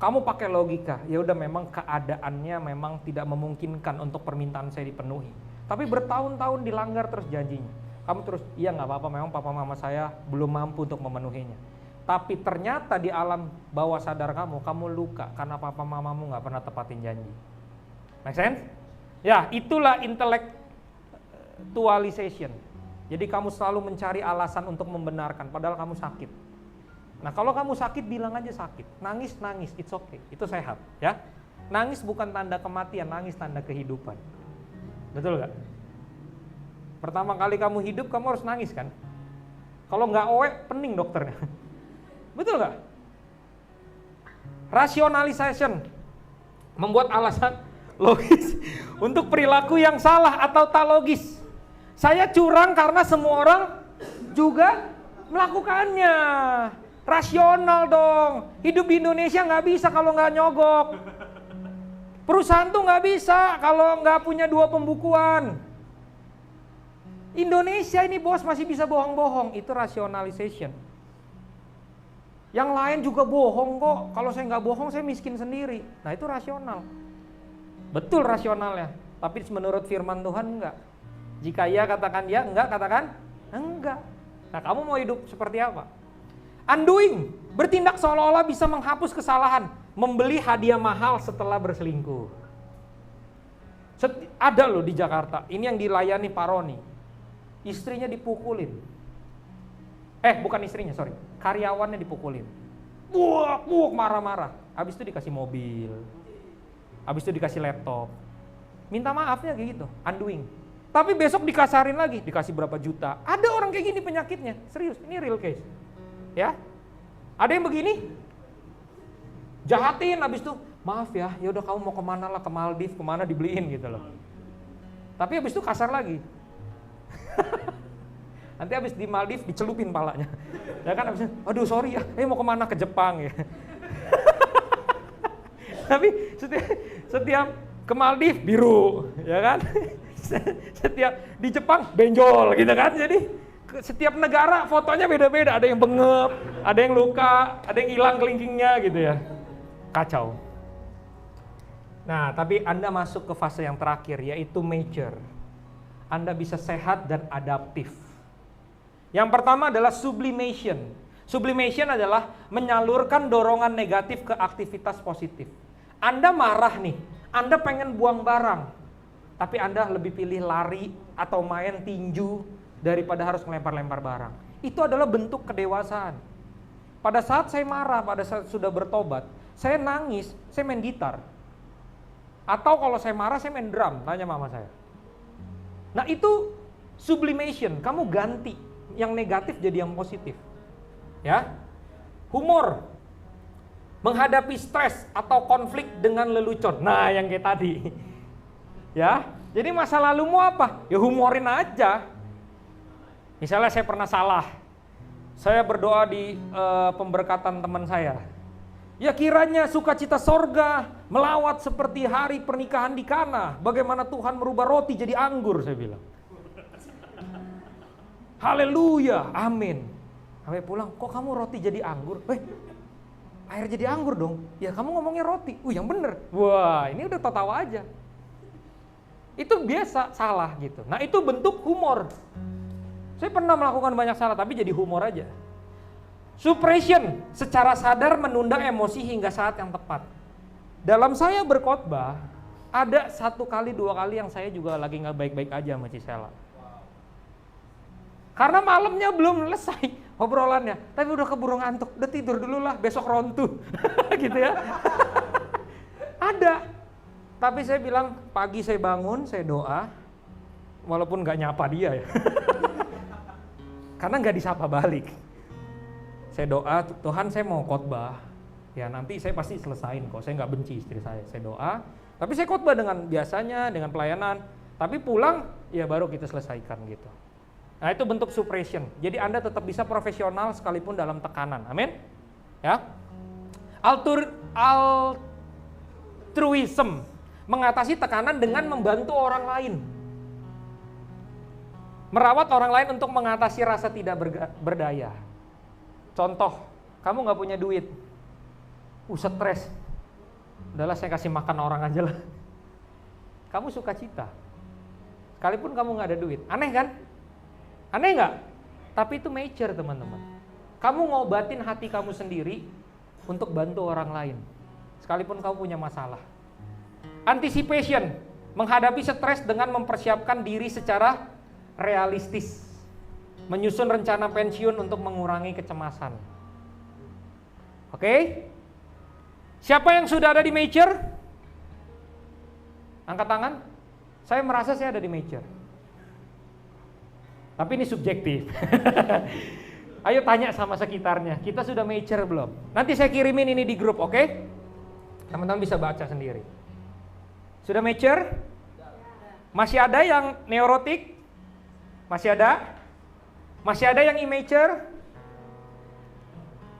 Kamu pakai logika, ya udah memang keadaannya memang tidak memungkinkan untuk permintaan saya dipenuhi. Tapi bertahun-tahun dilanggar terus janjinya. Kamu terus, iya nggak apa-apa, memang papa mama saya belum mampu untuk memenuhinya. Tapi ternyata di alam bawah sadar kamu luka karena papa mamamu nggak pernah tepatin janji. Make sense? Ya, itulah intellectualization. Jadi kamu selalu mencari alasan untuk membenarkan, padahal kamu sakit. Nah kalau kamu sakit bilang aja sakit, nangis, it's okay, itu sehat ya. Nangis bukan tanda kematian, nangis tanda kehidupan. Betul gak? Pertama kali kamu hidup kamu harus nangis kan? Kalau nggak owe, pening dokternya. Betul gak? Rationalization, membuat alasan logis untuk perilaku yang salah atau tak logis. Saya curang karena semua orang juga melakukannya. Rasional dong. Hidup di Indonesia nggak bisa kalau nggak nyogok. Perusahaan tuh nggak bisa kalau nggak punya 2 pembukuan. Indonesia ini bos masih bisa bohong-bohong. Itu rationalization. Yang lain juga bohong kok. Kalau saya nggak bohong saya miskin sendiri. Nah itu rasional. Betul rasionalnya. Tapi menurut firman Tuhan enggak. Jika iya katakan ya, enggak katakan enggak. Nah kamu mau hidup seperti apa? Undoing, bertindak seolah-olah bisa menghapus kesalahan, membeli hadiah mahal setelah berselingkuh. Ada loh di Jakarta, ini yang dilayani Pak Roni. Istrinya dipukulin. Bukan istrinya, sorry. Karyawannya dipukulin. Buak, marah-marah. Habis itu dikasih mobil. Habis itu dikasih laptop. Minta maafnya kayak gitu, undoing. Tapi besok dikasarin lagi, dikasih berapa juta. Ada orang kayak gini penyakitnya, serius, ini real case. Ya, ada yang begini, jahatin, habis itu maaf ya, ya udah kamu mau kemana lah, ke Maldives, kemana dibeliin gitu loh. Tapi habis itu kasar lagi. Nanti habis di Maldives dicelupin palanya. Ya kan habis itu, aduh sorry ya, mau kemana, ke Jepang ya. Tapi setiap ke Maldives biru, ya kan. Setiap di Jepang benjol gitu kan, jadi setiap negara fotonya beda-beda, ada yang bengep, ada yang luka, ada yang hilang kelingkingnya gitu ya. Kacau. Nah, tapi Anda masuk ke fase yang terakhir, yaitu mature. Anda bisa sehat dan adaptif. Yang pertama adalah sublimation. Sublimation adalah menyalurkan dorongan negatif ke aktivitas positif. Anda marah nih, Anda pengen buang barang, tapi Anda lebih pilih lari atau main tinju daripada harus melempar-lempar barang. Itu adalah bentuk kedewasaan. Pada saat saya marah, pada saat sudah bertobat, saya nangis, saya main gitar. Atau kalau saya marah, saya main drum, tanya mama saya. Nah itu sublimation, kamu ganti yang negatif jadi yang positif. Ya, humor, menghadapi stres atau konflik dengan lelucon. Nah yang kayak tadi. Ya, jadi masa lalumu apa? Ya humorin aja. Misalnya saya pernah salah, saya berdoa di pemberkatan teman saya. Ya kiranya sukacita sorga melawat seperti hari pernikahan di Kana. Bagaimana Tuhan merubah roti jadi anggur, saya bilang. Haleluya, amin. Sampai pulang, kok kamu roti jadi anggur? Air jadi anggur dong. Ya kamu ngomongnya roti. Yang bener. Wah ini udah tahu aja. Itu biasa salah gitu. Nah itu bentuk humor. Saya pernah melakukan banyak salah, tapi jadi humor aja. Suppression, secara sadar menunda emosi hingga saat yang tepat. Dalam saya berkhotbah, ada 1 kali 2 kali yang saya juga lagi nggak baik-baik aja sama Cisela. Karena malamnya belum selesai obrolannya, tapi udah keburu ngantuk, udah tidur dulu lah, besok rontu. Gitu ya. Ada. Tapi saya bilang, pagi saya bangun, saya doa, walaupun nggak nyapa dia ya. Karena nggak disapa balik. Saya doa, Tuhan saya mau khotbah, Ya nanti saya pasti selesain kok, saya nggak benci istri saya doa. Tapi saya khotbah dengan biasanya, dengan pelayanan. Tapi pulang, ya baru kita selesaikan gitu. Nah itu bentuk suppression. Jadi Anda tetap bisa profesional sekalipun dalam tekanan. Amin? Ya. Altruism, mengatasi tekanan dengan membantu orang lain. Merawat orang lain untuk mengatasi rasa tidak berdaya. Contoh, kamu nggak punya duit, stres. Udahlah saya kasih makan orang aja lah. Kamu suka cita, sekalipun kamu nggak ada duit. Aneh kan? Aneh nggak? Tapi itu mature teman-teman. Kamu ngobatin hati kamu sendiri untuk bantu orang lain, sekalipun kamu punya masalah. Anticipation, menghadapi stres dengan mempersiapkan diri secara realistis, menyusun rencana pensiun untuk mengurangi kecemasan. Oke? Siapa yang sudah ada di mature? Angkat tangan. Saya merasa saya ada di mature. Tapi ini subjektif. Ayo tanya sama sekitarnya, kita sudah mature belum? Nanti saya kirimin ini di grup, oke? Teman-teman bisa baca sendiri. Sudah mature? Masih ada yang neurotik? Masih ada? Masih ada yang immature?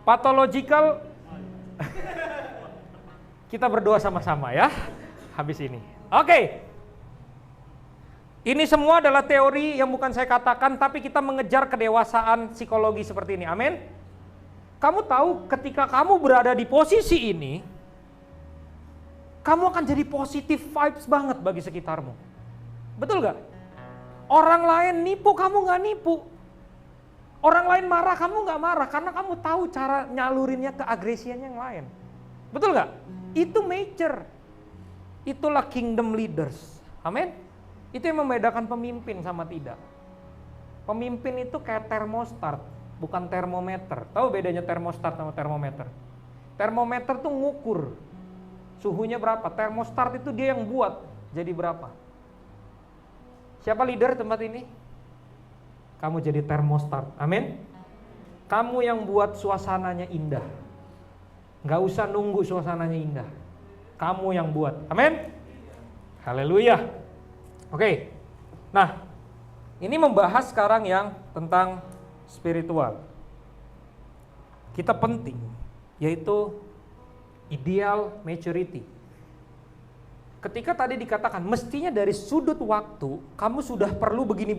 Pathological? Kita berdoa sama-sama ya, habis ini. Oke. Ini semua adalah teori yang bukan saya katakan, tapi kita mengejar kedewasaan psikologi seperti ini. Amin. Kamu tahu ketika kamu berada di posisi ini, kamu akan jadi positive vibes banget bagi sekitarmu. Betul gak? Orang lain nipu, kamu gak nipu. Orang lain marah, kamu gak marah, karena kamu tahu cara nyalurinnya ke agresiannya yang lain. Betul gak? Itu mature. Itulah kingdom leaders. Amin. Itu yang membedakan pemimpin sama tidak. Pemimpin itu kayak termostat, bukan termometer. Tahu bedanya termostat sama termometer? Termometer tuh ngukur suhunya berapa. Termostat itu dia yang buat jadi berapa. Siapa leader tempat ini? Kamu jadi termostat. Amin. Kamu yang buat suasananya indah. Gak usah nunggu suasananya indah. Kamu yang buat. Amin. Haleluya. Oke. Nah, ini membahas sekarang yang tentang spiritual. Kita penting, yaitu ideal maturity. Ketika tadi dikatakan mestinya dari sudut waktu kamu sudah perlu begini.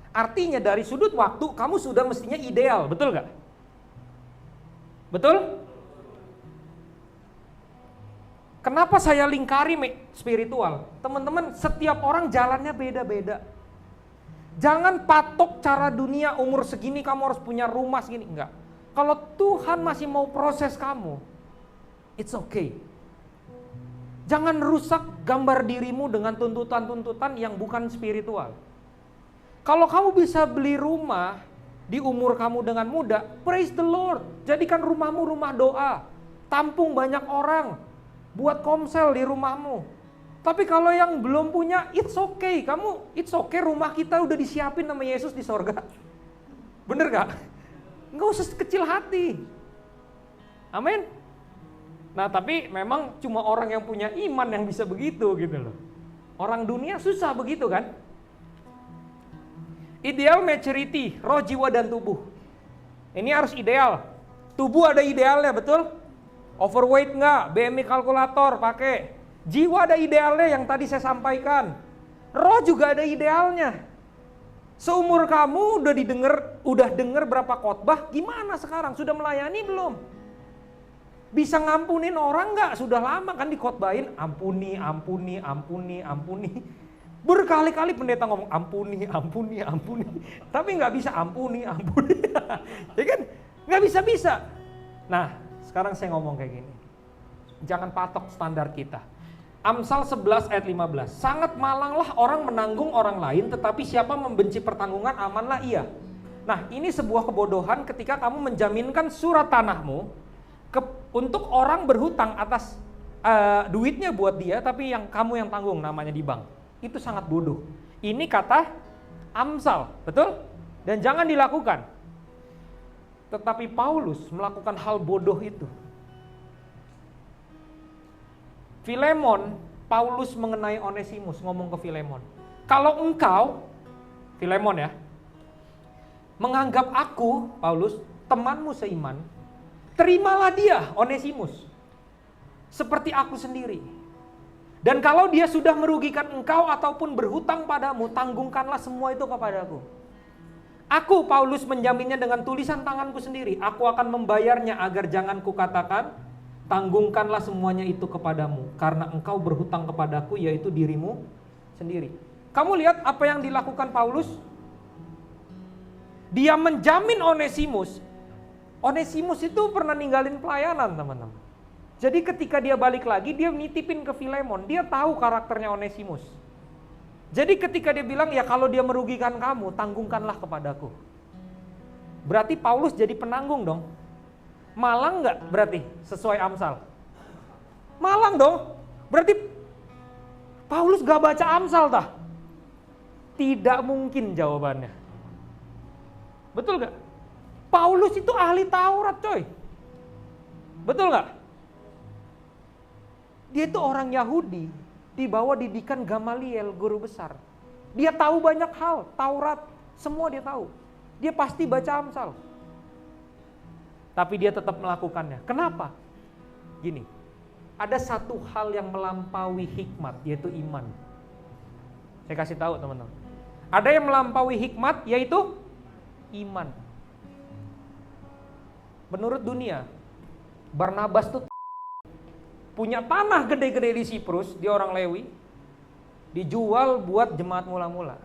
Artinya dari sudut waktu kamu sudah mestinya ideal, betul gak? Betul? Kenapa saya lingkari spiritual? Teman-teman, setiap orang jalannya beda-beda. Jangan patok cara dunia umur segini kamu harus punya rumah segini, enggak. Kalau Tuhan masih mau proses kamu, it's okay. Jangan rusak gambar dirimu dengan tuntutan-tuntutan yang bukan spiritual. Kalau kamu bisa beli rumah di umur kamu dengan muda, praise the Lord. Jadikan rumahmu rumah doa. Tampung banyak orang. Buat komsel di rumahmu. Tapi kalau yang belum punya, it's okay. It's okay, rumah kita udah disiapin sama Yesus di sorga. Bener gak? Nggak usah kecil hati. Amin. Nah tapi memang cuma orang yang punya iman yang bisa begitu gitu loh. Orang dunia susah begitu kan. Ideal maturity, roh, jiwa, dan tubuh. Ini harus ideal. Tubuh ada idealnya, betul? Overweight enggak? BMI kalkulator pakai. Jiwa ada idealnya yang tadi saya sampaikan. Roh juga ada idealnya. Seumur kamu udah denger berapa khotbah? Gimana sekarang? Sudah melayani belum? Bisa ngampunin orang enggak? Sudah lama kan dikhotbahin, ampuni. Berkali-kali pendeta ngomong ampuni. Tapi nggak bisa ampuni. Ya kan? Nggak bisa. Nah, sekarang saya ngomong kayak gini. Jangan patok standar kita. Amsal 11 ayat 15. Sangat malanglah orang menanggung orang lain, tetapi siapa membenci pertanggungan amanlah ia. Nah, ini sebuah kebodohan ketika kamu menjaminkan surat tanahmu untuk orang berhutang atas duitnya buat dia, tapi yang kamu yang tanggung namanya di bank. Itu sangat bodoh. Ini kata Amsal, betul? Dan jangan dilakukan. Tetapi Paulus melakukan hal bodoh itu. Filemon, Paulus mengenai Onesimus ngomong ke Filemon. Kalau engkau, Filemon ya, menganggap aku, Paulus, temanmu seiman, terimalah dia, Onesimus, seperti aku sendiri. Dan kalau dia sudah merugikan engkau ataupun berhutang padamu, tanggungkanlah semua itu kepadaku. Aku, Paulus, menjaminnya dengan tulisan tanganku sendiri. Aku akan membayarnya agar jangan kukatakan, tanggungkanlah semuanya itu kepadamu. Karena engkau berhutang kepadaku, yaitu dirimu sendiri. Kamu lihat apa yang dilakukan Paulus? Dia menjamin Onesimus. Onesimus itu pernah ninggalin pelayanan, teman-teman. Jadi ketika dia balik lagi, dia nitipin ke Filemon. Dia tahu karakternya Onesimus. Jadi ketika dia bilang, ya kalau dia merugikan kamu, tanggungkanlah kepadaku. Berarti Paulus jadi penanggung dong. Malang nggak berarti sesuai Amsal? Malang dong. Berarti Paulus gak baca Amsal tah? Tidak mungkin jawabannya. Betul gak? Paulus itu ahli Taurat coy. Betul gak? Dia itu orang Yahudi, di bawah didikan Gamaliel, guru besar. Dia tahu banyak hal, Taurat, semua dia tahu. Dia pasti baca Amsal. Tapi dia tetap melakukannya. Kenapa? Gini, ada satu hal yang melampaui hikmat, yaitu iman. Saya kasih tahu teman-teman. Ada yang melampaui hikmat, yaitu iman. Menurut dunia, Barnabas tuh punya tanah gede-gede di Siprus, dia orang Lewi, dijual buat jemaat mula-mula.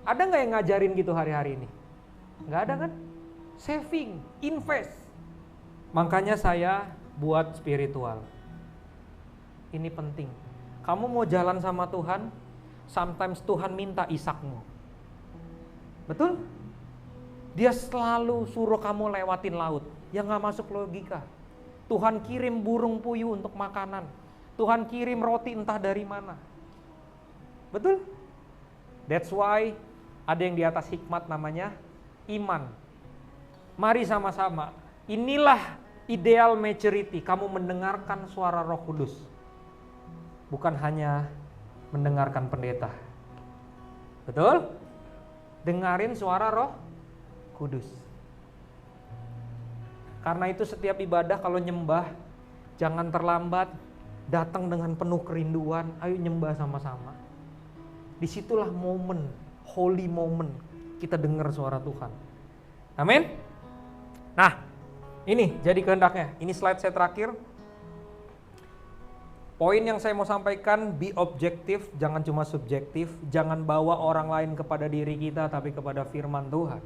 Ada nggak yang ngajarin gitu hari-hari ini? Nggak ada kan? Saving, invest. Makanya saya buat spiritual. Ini penting. Kamu mau jalan sama Tuhan, sometimes Tuhan minta Ishakmu. Betul? Dia selalu suruh kamu lewatin laut, yang nggak masuk logika. Tuhan kirim burung puyuh untuk makanan. Tuhan kirim roti entah dari mana. Betul? That's why ada yang di atas hikmat namanya iman. Mari sama-sama. Inilah ideal maturity. Kamu mendengarkan suara Roh Kudus. Bukan hanya mendengarkan pendeta. Betul? Dengarin suara Roh Kudus. Karena itu setiap ibadah kalau nyembah, jangan terlambat, datang dengan penuh kerinduan, ayo nyembah sama-sama. Disitulah momen, holy moment, kita dengar suara Tuhan. Amin? Nah, ini jadi kehendaknya. Ini slide saya terakhir. Poin yang saya mau sampaikan, be objektif, jangan cuma subjektif. Jangan bawa orang lain kepada diri kita, tapi kepada firman Tuhan.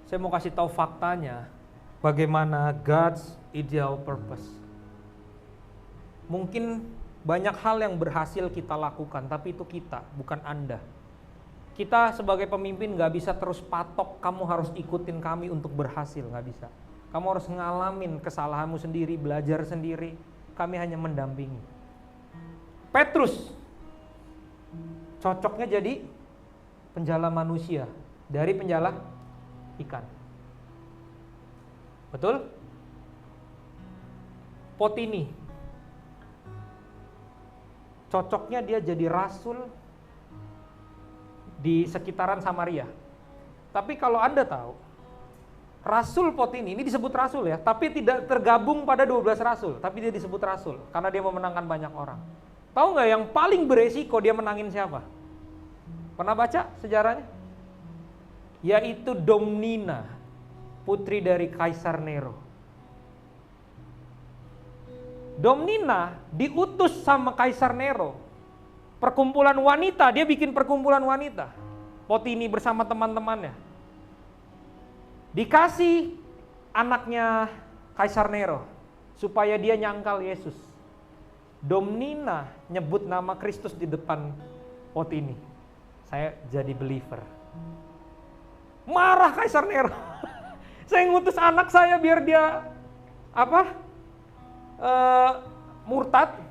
Saya mau kasih tahu faktanya, bagaimana God's ideal purpose. Mungkin banyak hal yang berhasil kita lakukan, tapi itu kita, bukan Anda. Kita sebagai pemimpin gak bisa terus patok, kamu harus ikutin kami untuk berhasil, gak bisa. Kamu harus ngalamin kesalahanmu sendiri, belajar sendiri, kami hanya mendampingi. Petrus, cocoknya jadi penjala manusia, dari penjala ikan. Betul? Potini, cocoknya dia jadi rasul di sekitaran Samaria. Tapi kalau Anda tahu, Rasul Potini, ini disebut rasul ya, tapi tidak tergabung pada 12 rasul, tapi dia disebut rasul, karena dia memenangkan banyak orang. Tahu nggak yang paling beresiko dia menangin siapa? Pernah baca sejarahnya? Yaitu Domnina, putri dari Kaisar Nero. Domnina diutus sama Kaisar Nero. Perkumpulan wanita, dia bikin perkumpulan wanita. Potini bersama teman-temannya. Dikasih anaknya Kaisar Nero supaya dia nyangkal Yesus. Domnina nyebut nama Kristus di depan Potini. Saya jadi believer. Marah Kaisar Nero. Saya ngutus anak saya biar dia murtad.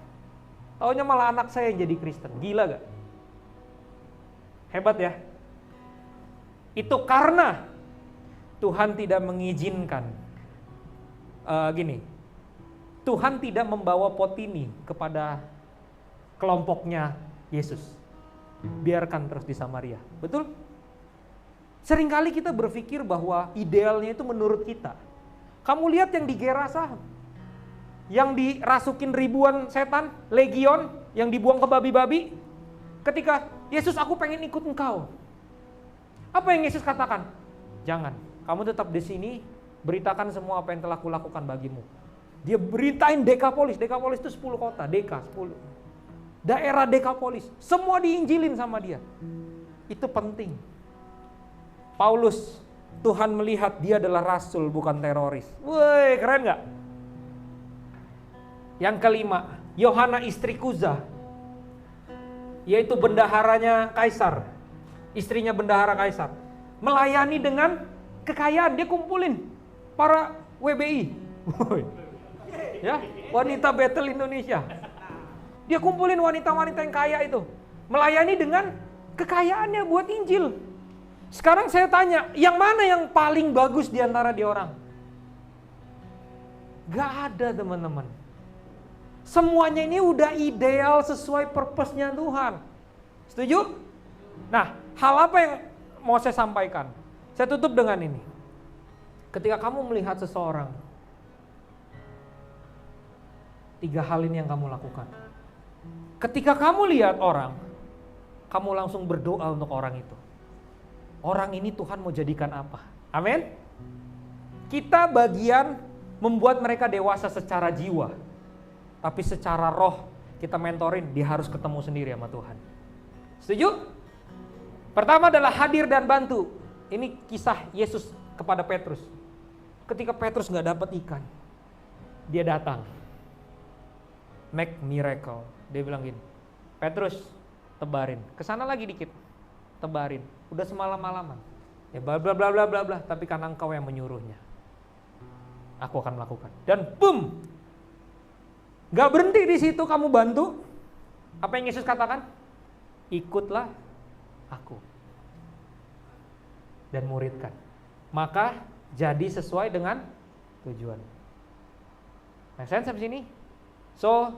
Taunya malah anak saya yang jadi Kristen. Gila gak? Hebat ya? Itu karena Tuhan tidak mengizinkan Tuhan tidak membawa potini kepada kelompoknya Yesus. Biarkan terus di Samaria. Betul? Seringkali kita berpikir bahwa idealnya itu menurut kita. Kamu lihat yang di Gerasa, yang dirasukin ribuan setan, legion, yang dibuang ke babi-babi. Ketika, Yesus aku pengen ikut engkau. Apa yang Yesus katakan? Jangan, kamu tetap di sini, beritakan semua apa yang telah kulakukan bagimu. Dia beritain Dekapolis. Dekapolis itu 10 kota, Deka 10. Daerah Dekapolis, semua diinjilin sama dia. Itu penting. Paulus, Tuhan melihat dia adalah rasul bukan teroris. Woi, keren gak? Yang kelima, Yohana istri Kuza, yaitu bendaharanya Kaisar, istrinya bendahara Kaisar, melayani dengan kekayaan. Dia kumpulin para WBI, ya, wanita Betel Indonesia. Dia kumpulin wanita-wanita yang kaya itu, melayani dengan kekayaannya buat Injil. Sekarang saya tanya, yang mana yang paling bagus di antara dia orang? Gak ada, teman-teman. Semuanya ini udah ideal sesuai purpose-nya Tuhan. Setuju? Nah, hal apa yang mau saya sampaikan? Saya tutup dengan ini. Ketika kamu melihat seseorang, 3 hal ini yang kamu lakukan. Ketika kamu lihat orang, kamu langsung berdoa untuk orang itu. Orang ini Tuhan mau jadikan apa? Amin. Kita bagian membuat mereka dewasa secara jiwa, tapi secara roh kita mentorin, dia harus ketemu sendiri sama Tuhan. Setuju? Pertama adalah hadir dan bantu. Ini kisah Yesus kepada Petrus. Ketika Petrus gak dapat ikan, dia datang, make miracle. Dia bilang gini, Petrus, tebarin, kesana lagi dikit, tebarin. Udah semalam-malaman, ya bla bla bla bla bla bla, tapi karena engkau yang menyuruhnya, aku akan melakukan. Dan boom, gak berhenti di situ, kamu bantu. Apa yang Yesus katakan? Ikutlah aku dan muridkan, maka jadi sesuai dengan tujuan. Make sense sampai sini? So,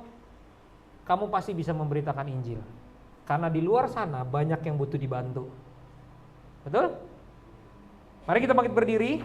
kamu pasti bisa memberitakan Injil, karena di luar sana banyak yang butuh dibantu. Betul? Mari kita bangkit berdiri.